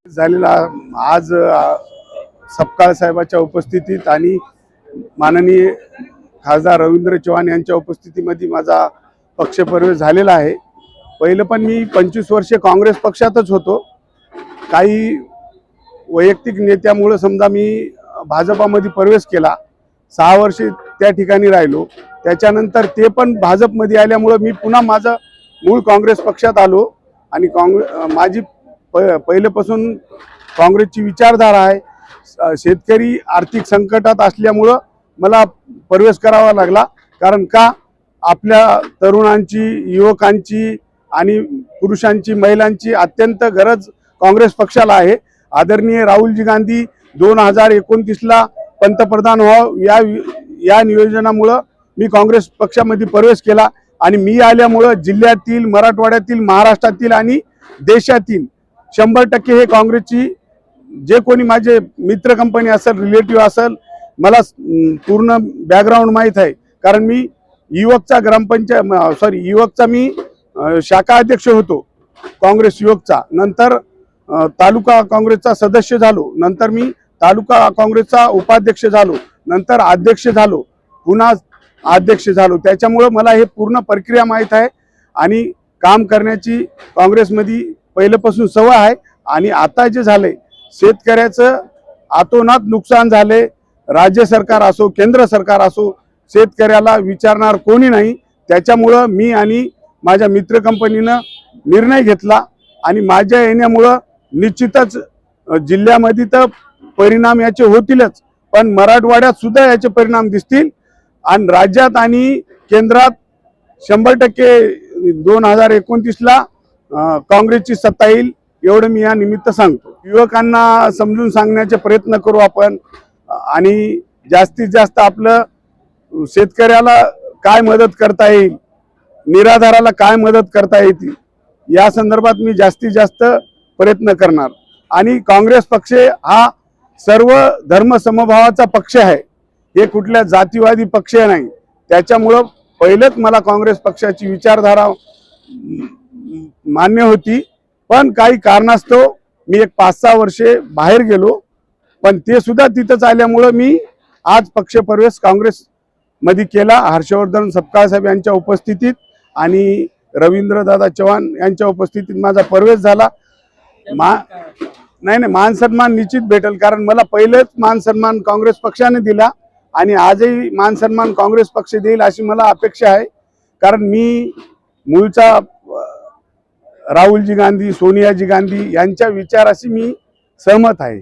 झालेला आज सपकाळ साहेबांच्या उपस्थितीत आणि माननीय खासदार रवींद्र चव्हाण यांच्या उपस्थितीमध्ये माझा पक्षप्रवेश झालेला आहे। पहिलं पण मी 25 वर्षे काँग्रेस पक्षातच होतो। काही वैयक्तिक नेत्यामुळे समजा मी भाजपामध्ये प्रवेश केला। 6 वर्षे त्या ठिकाणी राहिलो। त्याच्यानंतर ते पण भाजपमध्ये आल्यामुळे मी पुन्हा माझा मूळ काँग्रेस पक्षात आलो आणि माझी पहिल्यापासून काँग्रेसची विचारधारा आहे। शेतकरी आर्थिक संकटात असल्यामुळे मला प्रवेश करावा लागला, कारण का आपल्या तरुणांची, युवकांची आणि पुरुषांची, महिलांची अत्यंत गरज काँग्रेस पक्षाला आहे। आदरणीय राहुलजी गांधी 2029 ला पंतप्रधान व्हावं या नियोजनामुळे मी काँग्रेस पक्षामध्ये प्रवेश केला आणि मी आल्यामुळे जिल्ह्यातील, मराठवाड्यातील, महाराष्ट्रातील आणि देशातील 100% हे काँग्रेसची जे कोणी माझे मित्र कंपनी असेल, रिलेटिव्ह असेल, मला पूर्ण बॅकग्राऊंड माहीत आहे। कारण मी युवकचा मी शाखा अध्यक्ष होतो काँग्रेस युवकचा। नंतर तालुका काँग्रेसचा सदस्य झालो, नंतर मी तालुका काँग्रेसचा उपाध्यक्ष झालो, नंतर अध्यक्ष झालो, पुन्हा अध्यक्ष झालो। त्याच्यामुळे मला हे पूर्ण प्रक्रिया माहीत आहे आणि काम करण्याची काँग्रेसमध्ये पहिल्यापासून सवय आहे। आणि आता जे झाले, शेतकऱ्याचं आतोनात नुकसान झाले, राज्य सरकार असो, केंद्र सरकार असो, शेतकऱ्याला विचारणार कोणी नाही। त्याच्यामुळे मी आणि माझ्या मित्र कंपनीनं निर्णय घेतला आणि माझ्या येण्यामुळे निश्चितच जिल्ह्यामध्ये तर परिणाम याचे होतीलच, पण मराठवाड्यात सुद्धा याचे परिणाम दिसतील आणि राज्यात आणि केंद्रात 100% 2029 ला काँग्रेसची सत्ता येईल, एवढं मी या निमित्त सांगतो। युवकांना समजून सांगण्याचे प्रयत्न करू आपण आणि जास्तीत जास्त आपलं शेतकऱ्याला काय मदत करता येईल, निराधाराला काय मदत करता येईल, या संदर्भात मी जास्तीत जास्त प्रयत्न करणार। आणि काँग्रेस पक्ष हा सर्व धर्म समभावाचा पक्ष आहे, हे कुठल्या जातीवादी पक्ष नाही। त्याच्यामुळं पहिलेच मला काँग्रेस पक्षाची विचारधारा मान्य होती, पण काही कारणास्तव मी एक 5-6 वर्षे बाहेर गेलो, पण ते सुद्धा तिथंच आल्यामुळे मी आज पक्षप्रवेश काँग्रेसमध्ये केला। हर्षवर्धन सपकाळ साहेब यांच्या उपस्थितीत आणि रवींद्रदादा चव्हाण यांच्या उपस्थितीत माझा प्रवेश झाला। नाही मान सन्मान निश्चित भेटेल, कारण मला पहिलेच मान सन्मान काँग्रेस पक्षाने दिला आणि आजही मान सन्मान काँग्रेस पक्ष देईल अशी मला अपेक्षा आहे। कारण मी मूळचा राहुलजी गांधी, सोनियाजी गांधी यांच्या विचाराशी मी सहमत आहे।